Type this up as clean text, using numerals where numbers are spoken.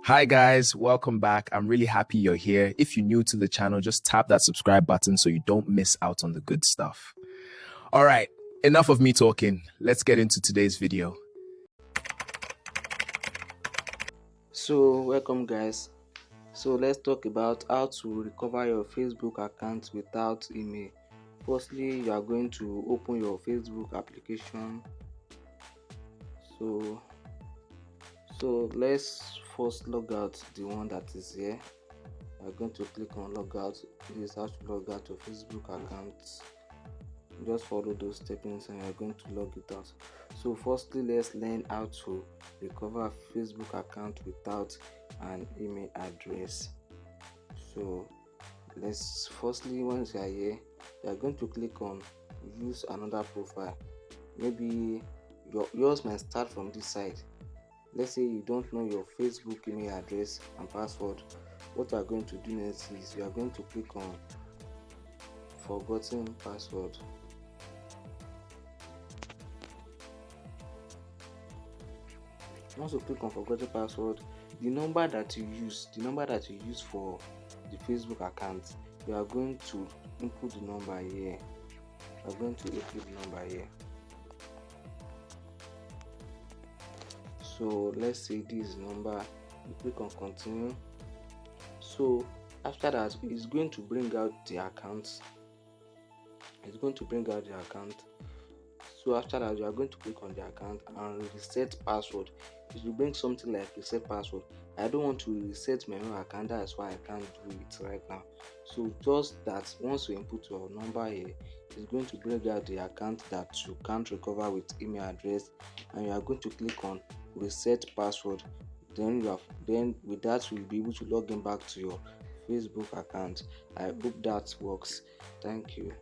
Hi guys, welcome back. I'm really happy you're here. If you're new to the channel, just tap that subscribe button so you don't miss out on the good stuff. All right, enough of me talking. Let's get into today's video. So welcome guys. So let's talk about how to recover your Facebook account without email. Firstly, you are going to open your Facebook application. So let's first log out the one that is here. You are going to click on log out. This is how to log out your Facebook account. Just follow those steps and you are going to log it out. So firstly, let's learn how to recover a Facebook account without an email address. So let's firstly, once you are here, you are going to click on use another profile. Maybe yours might start from this side. Let's say you don't know your Facebook email address and password. What you are going to do next is you are going to click on forgotten password. Once you click on forgotten password, the number that you use for the Facebook account, you are going to input the number here. So let's say this is number. You click on continue. So after that, it's going to bring out the account. So after that, you are going to click on the account and reset password. It will bring something like reset password. I don't want to reset my own account, that's why I can't do it right now. So just that once you input your number here, it's going to bring out the account that you can't recover with email address, and you are going to click on reset password. Then with that you'll be able to log in back to your Facebook account. I hope that works. Thank you.